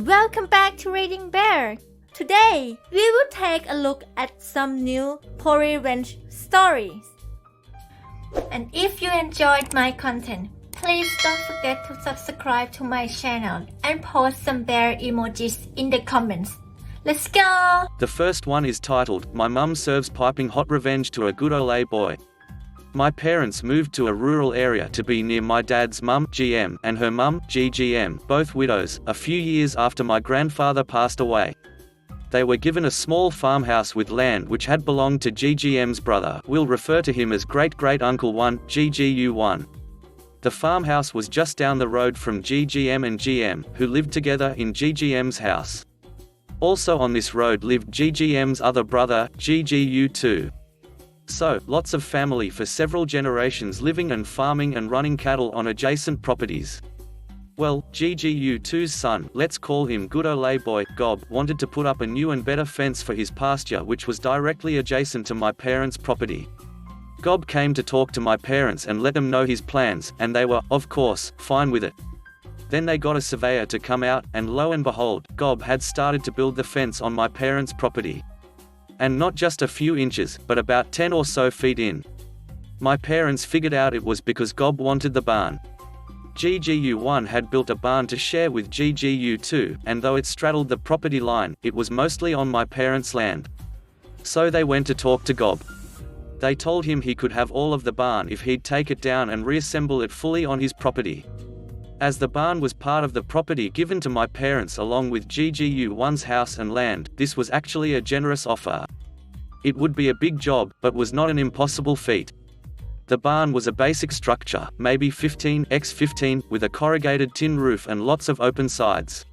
Welcome back to Reading Bear. Today, we will take a look at some new revenge stories. And if you enjoyed my content, please don't forget to subscribe to my channel and post some bear emojis in the comments. Let's go! The first one is titled, My Mum Serves Piping Hot Revenge to a Good Ole Boy. My parents moved to a rural area to be near my dad's mum, GM, and her mum, GGM, both widows, a few years after my grandfather passed away. They were given a small farmhouse with land which had belonged to GGM's brother. We'll refer to him as Great-Great-Uncle 1, GGU1. The farmhouse was just down the road from GGM and GM, who lived together in GGM's house. Also on this road lived GGM's other brother, GGU2. So, lots of family for several generations living and farming and running cattle on adjacent properties. Well, GGU2's son, let's call him Good Ole Boy, Gob, wanted to put up a new and better fence for his pasture which was directly adjacent to my parents' property. Gob came to talk to my parents and let them know his plans, and they were, of course, fine with it. Then they got a surveyor to come out, and lo and behold, Gob had started to build the fence on my parents' property. And not just a few inches, but about 10 or so feet in. My parents figured out it was because Gob wanted the barn. GGU1 had built a barn to share with GGU2, and though it straddled the property line, it was mostly on my parents' land. So they went to talk to Gob. They told him he could have all of the barn if he'd take it down and reassemble it fully on his property. As the barn was part of the property given to my parents along with GGU1's house and land, this was actually a generous offer. It would be a big job, but was not an impossible feat. The barn was a basic structure, maybe 15 x 15, with a corrugated tin roof and lots of open sides.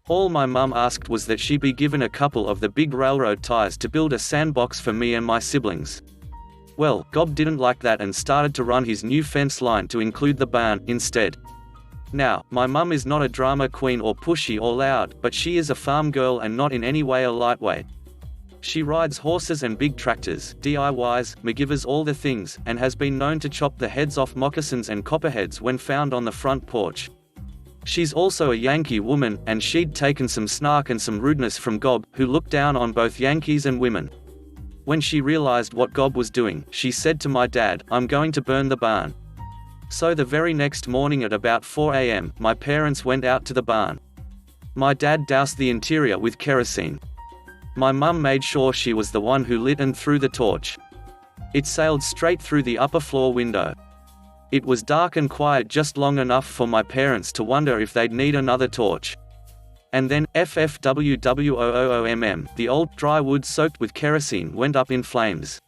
All my mum asked was that she be given a couple of the big railroad ties to build a sandbox for me and my siblings. Well, Gob didn't like that and started to run his new fence line to include the barn instead. Now, my mum is not a drama queen or pushy or loud, but she is a farm girl and not in any way a lightweight. She rides horses and big tractors, DIYs, MacGyvers, all the things, and has been known to chop the heads off moccasins and copperheads when found on the front porch. She's also a Yankee woman, and she'd taken some snark and some rudeness from Gob, who looked down on both Yankees and women. When she realized what Gob was doing, she said to my dad, "I'm going to burn the barn." So the very next morning at about 4 a.m., my parents went out to the barn. My dad doused the interior with kerosene. My mum made sure she was the one who lit and threw the torch. It sailed straight through the upper floor window. It was dark and quiet just long enough for my parents to wonder if they'd need another torch. And then, FFWWOOMM, the old dry wood soaked with kerosene went up in flames.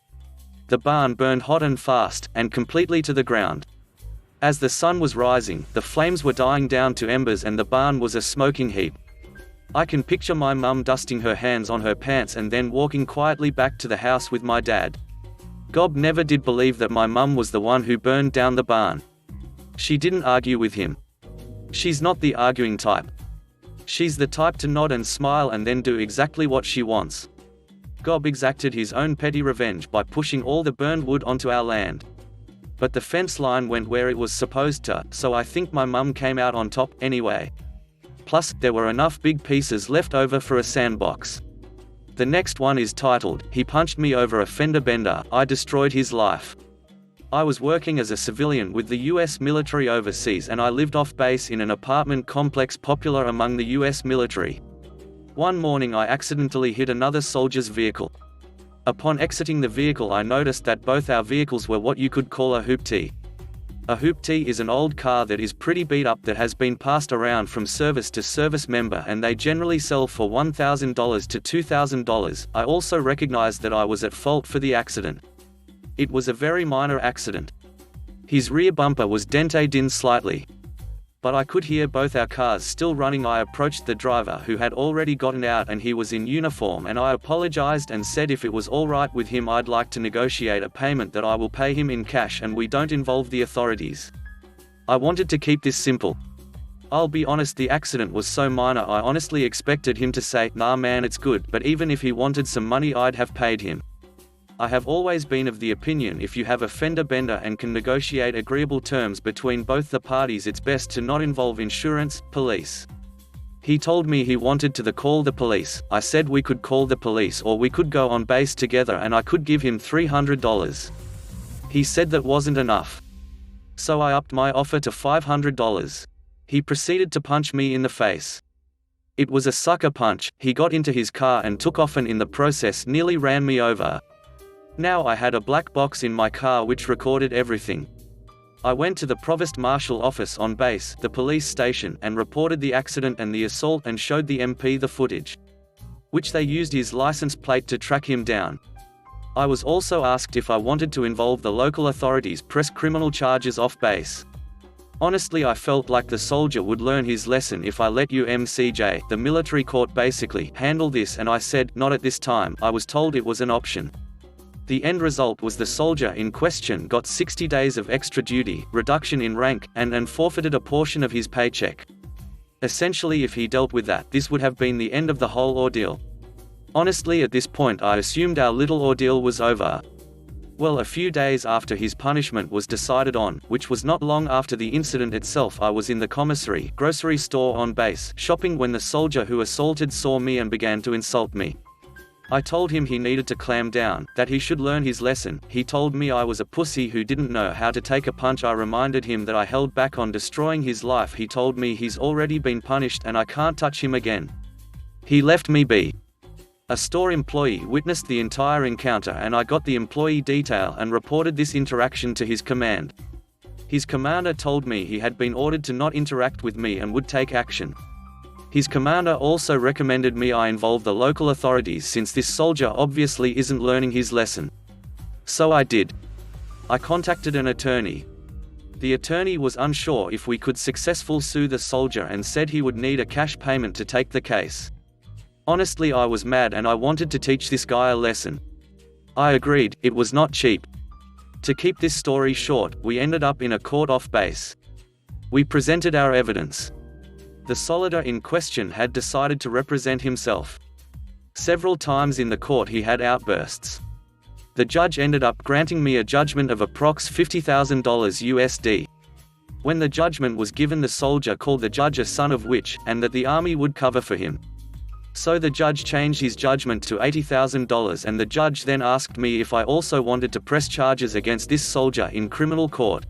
The barn burned hot and fast, and completely to the ground. As the sun was rising, the flames were dying down to embers and the barn was a smoking heap. I can picture my mum dusting her hands on her pants and then walking quietly back to the house with my dad. Gob never did believe that my mum was the one who burned down the barn. She didn't argue with him. She's not the arguing type. She's the type to nod and smile and then do exactly what she wants. Gob exacted his own petty revenge by pushing all the burned wood onto our land. But the fence line went where it was supposed to, so I think my mum came out on top, anyway. Plus, there were enough big pieces left over for a sandbox. The next one is titled, He Punched Me Over a Fender Bender, I Destroyed His Life. I was working as a civilian with the US military overseas and I lived off base in an apartment complex popular among the US military. One morning I accidentally hit another soldier's vehicle. Upon exiting the vehicle I noticed that both our vehicles were what you could call a hoopty. A hoopty is an old car that is pretty beat up that has been passed around from service to service member and they generally sell for $1,000 to $2,000. I also recognized that I was at fault for the accident. It was a very minor accident. His rear bumper was dented in slightly. But I could hear both our cars still running. I approached the driver who had already gotten out and he was in uniform and I apologized and said if it was alright with him I'd like to negotiate a payment that I will pay him in cash and we don't involve the authorities. I wanted to keep this simple. I'll be honest, the accident was so minor I honestly expected him to say, "Nah man, it's good," but even if he wanted some money I'd have paid him. I have always been of the opinion if you have a fender bender and can negotiate agreeable terms between both the parties it's best to not involve insurance, police. He told me he wanted to call the police. I said we could call the police or we could go on base together and I could give him $300. He said that wasn't enough. So I upped my offer to $500. He proceeded to punch me in the face. It was a sucker punch. He got into his car and took off and in the process nearly ran me over. Now I had a black box in my car which recorded everything. I went to the Provost Marshal office on base, the police station, and reported the accident and the assault and showed the MP the footage, which they used his license plate to track him down. I was also asked if I wanted to involve the local authorities press criminal charges off base. Honestly, I felt like the soldier would learn his lesson if I let UMCJ, the military court basically, handle this, and I said, not at this time. I was told it was an option. The end result was the soldier in question got 60 days of extra duty, reduction in rank, and forfeited a portion of his paycheck. Essentially, if he dealt with that, this would have been the end of the whole ordeal. Honestly, at this point I assumed our little ordeal was over. Well, a few days after his punishment was decided on, which was not long after the incident itself, I was in the commissary, grocery store on base, shopping when the soldier who assaulted saw me and began to insult me. I told him he needed to clam down, that he should learn his lesson. He told me I was a pussy who didn't know how to take a punch. I reminded him that I held back on destroying his life. He told me he's already been punished and I can't touch him again. He left me be. A store employee witnessed the entire encounter and I got the employee detail and reported this interaction to his command. His commander told me he had been ordered to not interact with me and would take action. His commander also recommended me I involve the local authorities since this soldier obviously isn't learning his lesson. So I did. I contacted an attorney. The attorney was unsure if we could successfully sue the soldier and said he would need a cash payment to take the case. Honestly, I was mad and I wanted to teach this guy a lesson. I agreed, it was not cheap. To keep this story short, we ended up in a court off base. We presented our evidence. The soldier in question had decided to represent himself. Several times in the court he had outbursts. The judge ended up granting me a judgment of approx $50,000 USD. When the judgment was given, the soldier called the judge a son of witch, and that the army would cover for him. So the judge changed his judgment to $80,000 and the judge then asked me if I also wanted to press charges against this soldier in criminal court.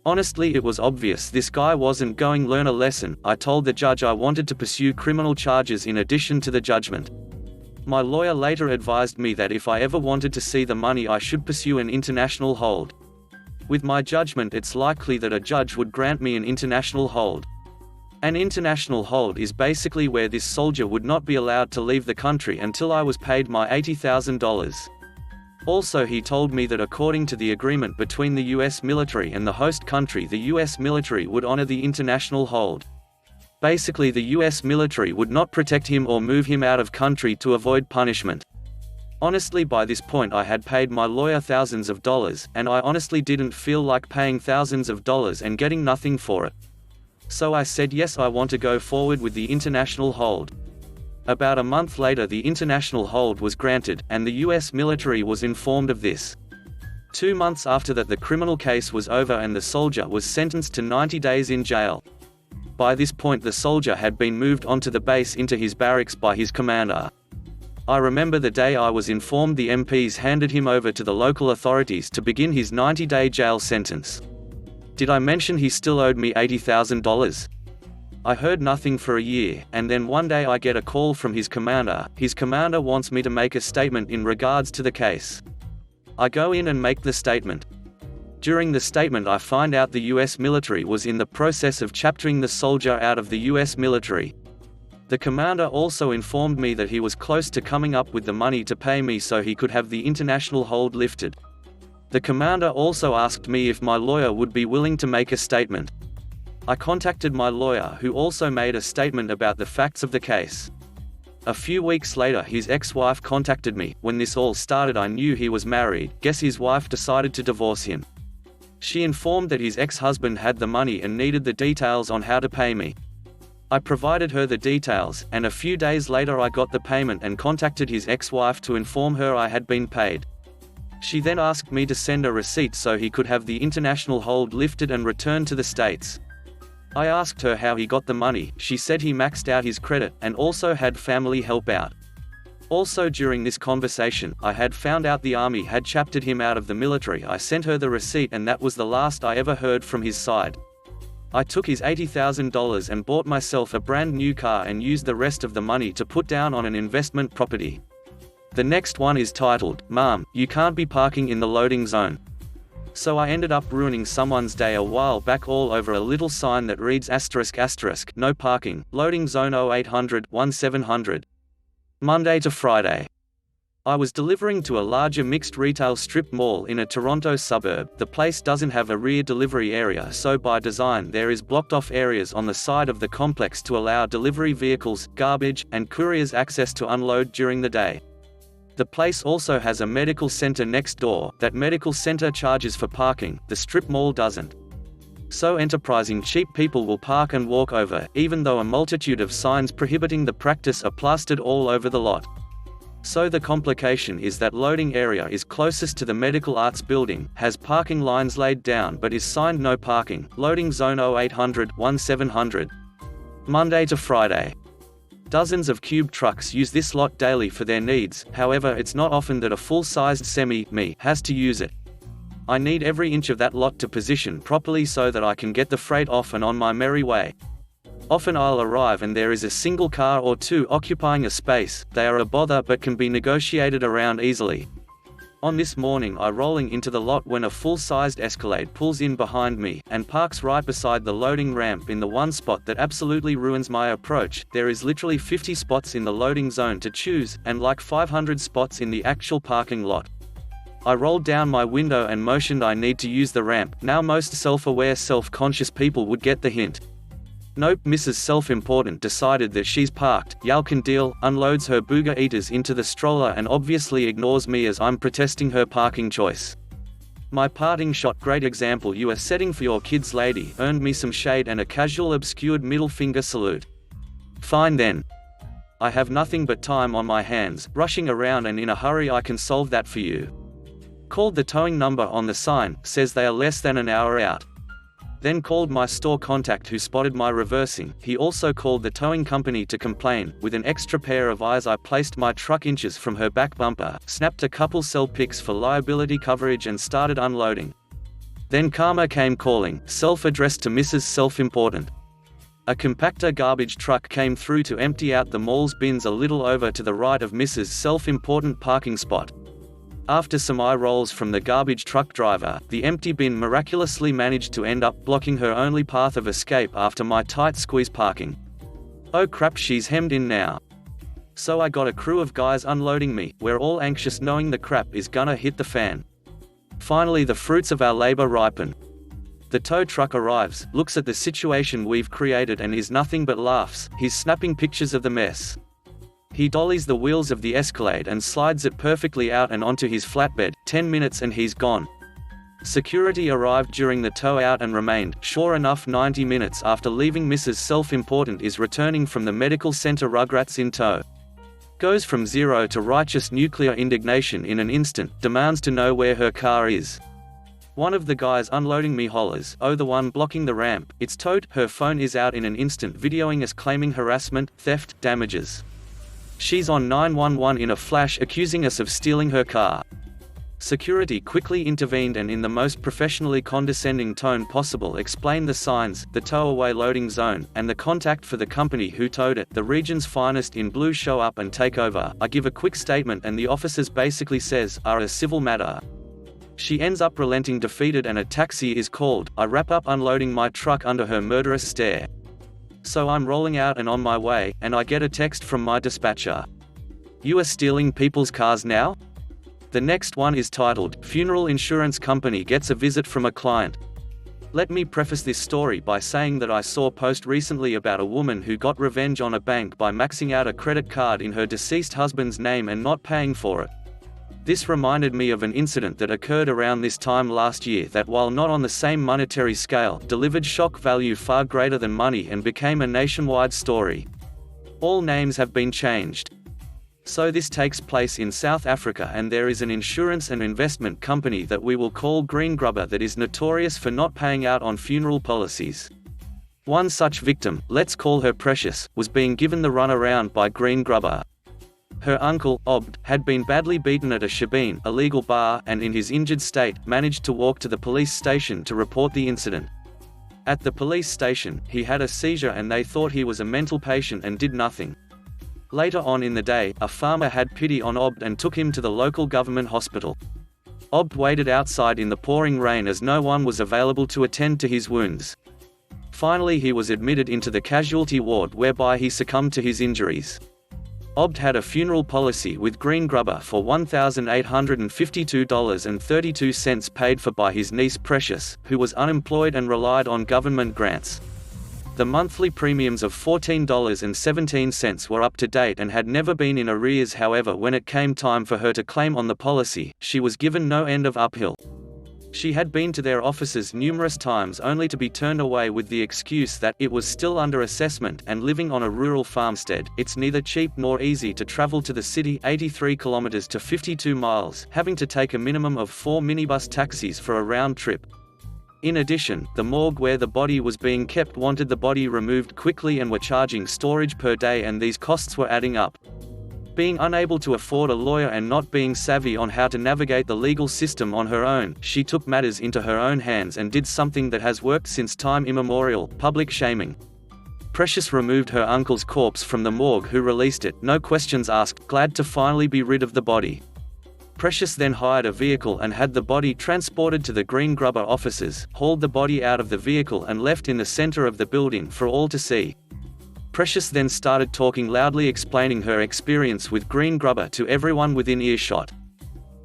Honestly, it was obvious this guy wasn't going to learn a lesson. I told the judge I wanted to pursue criminal charges in addition to the judgment. My lawyer later advised me that if I ever wanted to see the money I should pursue an international hold. With my judgment, it's likely that a judge would grant me an international hold. An international hold is basically where this soldier would not be allowed to leave the country until I was paid my $80,000. Also, he told me that according to the agreement between the US military and the host country, the US military would honor the international hold. Basically, the US military would not protect him or move him out of country to avoid punishment. Honestly, by this point I had paid my lawyer thousands of dollars, and I honestly didn't feel like paying thousands of dollars and getting nothing for it. So I said yes, I want to go forward with the international hold. About a month later the international hold was granted, and the US military was informed of this. 2 months after that the criminal case was over and the soldier was sentenced to 90 days in jail. By this point the soldier had been moved onto the base into his barracks by his commander. I remember the day I was informed the MPs handed him over to the local authorities to begin his 90-day jail sentence. Did I mention he still owed me $80,000? I heard nothing for a year, and then one day I get a call from his commander. His commander wants me to make a statement in regards to the case. I go in and make the statement. During the statement I find out the US military was in the process of chaptering the soldier out of the US military. The commander also informed me that he was close to coming up with the money to pay me so he could have the international hold lifted. The commander also asked me if my lawyer would be willing to make a statement. I contacted my lawyer, who also made a statement about the facts of the case. A few weeks later his ex-wife contacted me. When this all started I knew he was married. Guess his wife decided to divorce him. She informed that his ex-husband had the money and needed the details on how to pay me. I provided her the details, and a few days later I got the payment and contacted his ex-wife to inform her I had been paid. She then asked me to send a receipt so he could have the international hold lifted and returned to the States. I asked her how he got the money. She said he maxed out his credit, and also had family help out. Also during this conversation, I had found out the army had chaptered him out of the military. I sent her the receipt, and that was the last I ever heard from his side. I took his $80,000 and bought myself a brand new car and used the rest of the money to put down on an investment property. The next one is titled, "Mom, you can't be parking in the loading zone." So I ended up ruining someone's day a while back all over a little sign that reads ***, no parking, loading zone 0800-1700. Monday to Friday. I was delivering to a larger mixed retail strip mall in a Toronto suburb. The place doesn't have a rear delivery area, so by design there is blocked off areas on the side of the complex to allow delivery vehicles, garbage, and couriers access to unload during the day. The place also has a medical center next door. That medical center charges for parking, the strip mall doesn't. So enterprising cheap people will park and walk over, even though a multitude of signs prohibiting the practice are plastered all over the lot. So the complication is that loading area is closest to the medical arts building, has parking lines laid down but is signed no parking, loading zone 0800-1700. Monday to Friday. Dozens of cube trucks use this lot daily for their needs, however it's not often that a full-sized semi-me has to use it. I need every inch of that lot to position properly so that I can get the freight off and on my merry way. Often I'll arrive and there is a single car or two occupying a space. They are a bother but can be negotiated around easily. On this morning I rolling into the lot when a full-sized Escalade pulls in behind me, and parks right beside the loading ramp in the one spot that absolutely ruins my approach. There is literally 50 spots in the loading zone to choose, and like 500 spots in the actual parking lot. I rolled down my window and motioned I need to use the ramp. Now most self-aware, self-conscious people would get the hint. Nope, Mrs. Self-Important decided that she's parked, y'all can deal, unloads her booger eaters into the stroller and obviously ignores me as I'm protesting her parking choice. My parting shot, great example you are setting for your kids lady, earned me some shade and a casual obscured middle finger salute. Fine then. I have nothing but time on my hands, rushing around, and in a hurry I can solve that for you. Called the towing number on the sign, says they are less than an hour out. Then called my store contact who spotted my reversing. He also called the towing company to complain. With an extra pair of eyes I placed my truck inches from her back bumper, snapped a couple cell pics for liability coverage and started unloading. Then karma came calling, self-addressed to Mrs. Self-Important. A compactor garbage truck came through to empty out the mall's bins a little over to the right of Mrs. Self-Important parking spot. After some eye rolls from the garbage truck driver, the empty bin miraculously managed to end up blocking her only path of escape after my tight squeeze parking. Oh crap, she's hemmed in now. So I got a crew of guys unloading me. We're all anxious knowing the crap is gonna hit the fan. Finally the fruits of our labor ripen. The tow truck arrives, looks at the situation we've created and is nothing but laughs. He's snapping pictures of the mess. He dollies the wheels of the Escalade and slides it perfectly out and onto his flatbed. 10 minutes and he's gone. Security arrived during the tow out and remained. Sure enough, 90 minutes after leaving, Mrs. Self-Important is returning from the medical center, rugrats in tow. Goes from zero to righteous nuclear indignation in an instant, demands to know where her car is. One of the guys unloading me hollers, "Oh, the one blocking the ramp, it's towed." Her phone is out in an instant, videoing us claiming harassment, theft, damages. She's on 911 in a flash, accusing us of stealing her car. Security quickly intervened and in the most professionally condescending tone possible explained the signs, the tow-away loading zone, and the contact for the company who towed it. The region's finest in blue show up and take over. I give a quick statement and the officers basically says, "Are a civil matter." She ends up relenting, defeated, and a taxi is called. I wrap up unloading my truck under her murderous stare. So I'm rolling out and on my way, and I get a text from my dispatcher. "You are stealing people's cars now?" The next one is titled, "Funeral Insurance Company Gets a Visit from a Client." Let me preface this story by saying that I saw a post recently about a woman who got revenge on a bank by maxing out a credit card in her deceased husband's name and not paying for it. This reminded me of an incident that occurred around this time last year that, while not on the same monetary scale, delivered shock value far greater than money and became a nationwide story. All names have been changed. So this takes place in South Africa, and there is an insurance and investment company that we will call Green Grubber that is notorious for not paying out on funeral policies. One such victim, let's call her Precious, was being given the runaround by Green Grubber. Her uncle, Obd, had been badly beaten at a shebeen, a legal bar, and in his injured state, managed to walk to the police station to report the incident. At the police station, he had a seizure and they thought he was a mental patient and did nothing. Later on in the day, a farmer had pity on Obd and took him to the local government hospital. Obd waited outside in the pouring rain as no one was available to attend to his wounds. Finally he was admitted into the casualty ward whereby he succumbed to his injuries. Obd had a funeral policy with Green Grubber for $1,852.32 paid for by his niece Precious, who was unemployed and relied on government grants. The monthly premiums of $14.17 were up to date and had never been in arrears. However, when it came time for her to claim on the policy, she was given no end of uphill. She had been to their offices numerous times only to be turned away with the excuse that it was still under assessment, and living on a rural farmstead, it's neither cheap nor easy to travel to the city 83 kilometers to 52 miles, having to take a minimum of 4 minibus taxis for a round trip. In addition, the morgue where the body was being kept wanted the body removed quickly and were charging storage per day, and these costs were adding up. Being unable to afford a lawyer and not being savvy on how to navigate the legal system on her own, she took matters into her own hands and did something that has worked since time immemorial: public shaming. Precious removed her uncle's corpse from the morgue, who released it, no questions asked, glad to finally be rid of the body. Precious then hired a vehicle and had the body transported to the Green Grubber offices, hauled the body out of the vehicle and left in the center of the building for all to see. Precious then started talking loudly, explaining her experience with Green Grubber to everyone within earshot.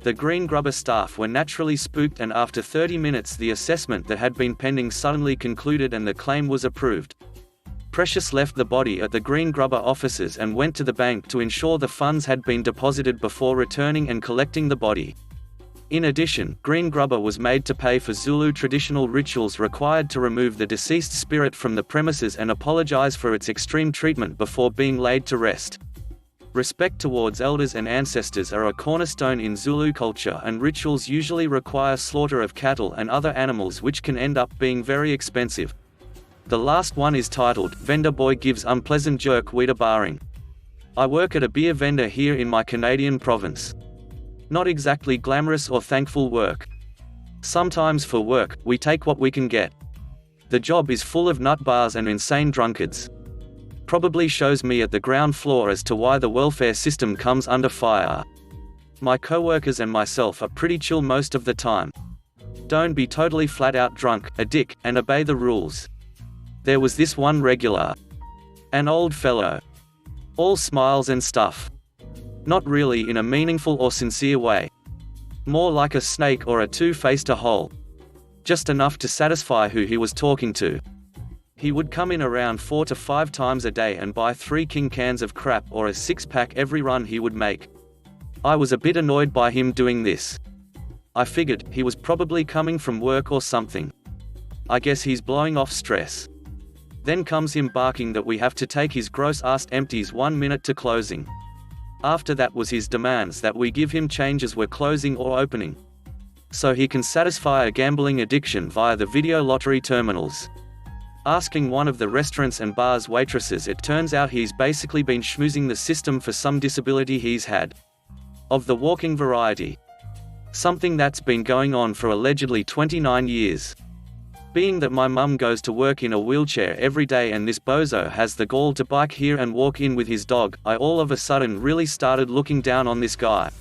The Green Grubber staff were naturally spooked, and after 30 minutes the assessment that had been pending suddenly concluded and the claim was approved. Precious left the body at the Green Grubber offices and went to the bank to ensure the funds had been deposited before returning and collecting the body. In addition, Green Grubber was made to pay for Zulu traditional rituals required to remove the deceased spirit from the premises and apologize for its extreme treatment before being laid to rest. Respect towards elders and ancestors are a cornerstone in Zulu culture, and rituals usually require slaughter of cattle and other animals, which can end up being very expensive. The last one is titled, Vendor Boy Gives Unpleasant Jerk Weeder Barring. I work at a beer vendor here in my Canadian province. Not exactly glamorous or thankful work. Sometimes for work, we take what we can get. The job is full of nut bars and insane drunkards. Probably shows me at the ground floor as to why the welfare system comes under fire. My coworkers and myself are pretty chill most of the time. Don't be totally flat out drunk, a dick, and obey the rules. There was this one regular. An old fellow. All smiles and stuff. Not really in a meaningful or sincere way. More like a snake or a two-faced hole. Just enough to satisfy who he was talking to. He would come in around 4 to 5 times a day and buy 3 king cans of crap or a 6-pack every run he would make. I was a bit annoyed by him doing this. I figured he was probably coming from work or something. I guess he's blowing off stress. Then comes him barking that we have to take his gross-ass empties 1 minute to closing. After that was his demands that we give him change as we're closing or opening. So he can satisfy a gambling addiction via the video lottery terminals. Asking one of the restaurants and bars waitresses, it turns out he's basically been schmoozing the system for some disability he's had. Of the walking variety. Something that's been going on for allegedly 29 years. Being that my mum goes to work in a wheelchair every day and this bozo has the gall to bike here and walk in with his dog, I all of a sudden really started looking down on this guy.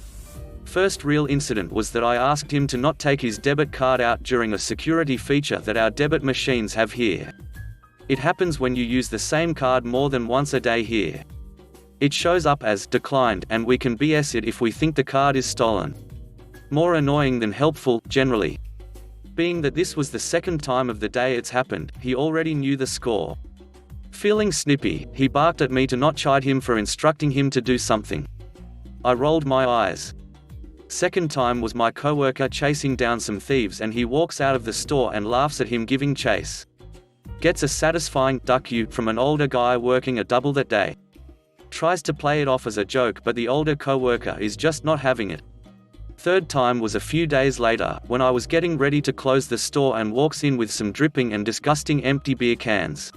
First real incident was that I asked him to not take his debit card out during a security feature that our debit machines have here. It happens when you use the same card more than once a day here. It shows up as declined, and we can BS it if we think the card is stolen. More annoying than helpful, generally. Being that this was the second time of the day it's happened, he already knew the score. Feeling snippy, he barked at me to not chide him for instructing him to do something. I rolled my eyes. Second time was my coworker chasing down some thieves and he walks out of the store and laughs at him giving chase. Gets a satisfying "duck you" from an older guy working a double that day. Tries to play it off as a joke, but the older coworker is just not having it. Third time was a few days later, when I was getting ready to close the store and walks in with some dripping and disgusting empty beer cans.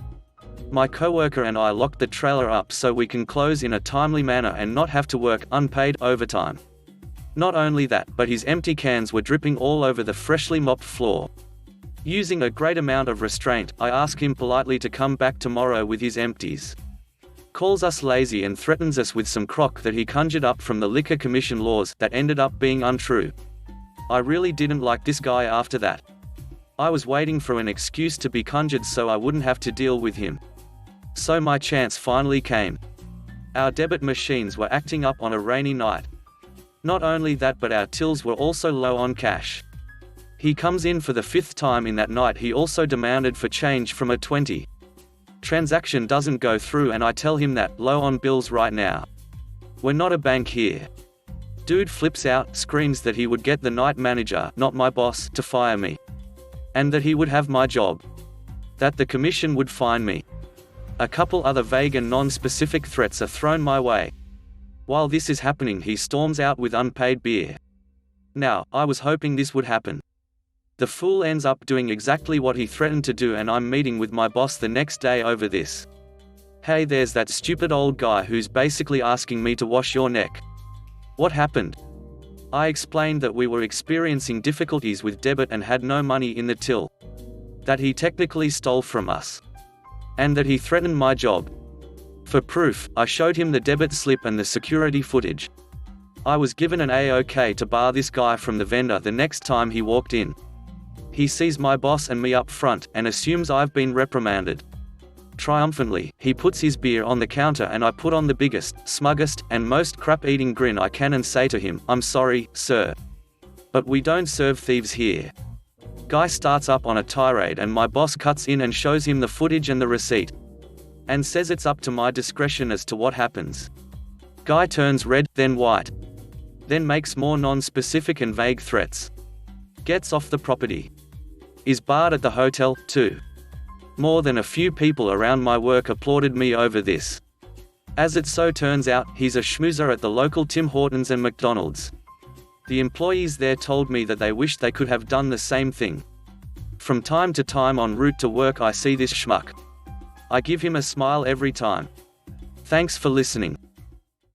My coworker and I locked the trailer up so we can close in a timely manner and not have to work unpaid overtime. Not only that, but his empty cans were dripping all over the freshly mopped floor. Using a great amount of restraint, I ask him politely to come back tomorrow with his empties. Calls us lazy and threatens us with some crock that he conjured up from the liquor commission laws that ended up being untrue. I really didn't like this guy after that. I was waiting for an excuse to be conjured so I wouldn't have to deal with him. So my chance finally came. Our debit machines were acting up on a rainy night. Not only that, but our tills were also low on cash. He comes in for the 5th time in that night. He also demanded for change from a 20. Transaction doesn't go through and I tell him that, low on bills right now. We're not a bank here. Dude flips out, screams that he would get the night manager, not my boss, to fire me. And that he would have my job. That the commission would fine me. A couple other vague and non-specific threats are thrown my way. While this is happening, he storms out with unpaid beer. Now, I was hoping this would happen. The fool ends up doing exactly what he threatened to do, and I'm meeting with my boss the next day over this. Hey, there's that stupid old guy who's basically asking me to wash your neck. What happened? I explained that we were experiencing difficulties with debit and had no money in the till. That he technically stole from us. And that he threatened my job. For proof, I showed him the debit slip and the security footage. I was given an A-OK to bar this guy from the vendor the next time he walked in. He sees my boss and me up front, and assumes I've been reprimanded. Triumphantly, he puts his beer on the counter and I put on the biggest, smuggest, and most crap-eating grin I can and say to him, "I'm sorry, sir. But we don't serve thieves here." Guy starts up on a tirade and my boss cuts in and shows him the footage and the receipt. And says it's up to my discretion as to what happens. Guy turns red, then white. Then makes more non-specific and vague threats. Gets off the property. Is barred at the hotel, too. More than a few people around my work applauded me over this. As it so turns out, he's a schmoozer at the local Tim Hortons and McDonald's. The employees there told me that they wish they could have done the same thing. From time to time en route to work I see this schmuck. I give him a smile every time. Thanks for listening.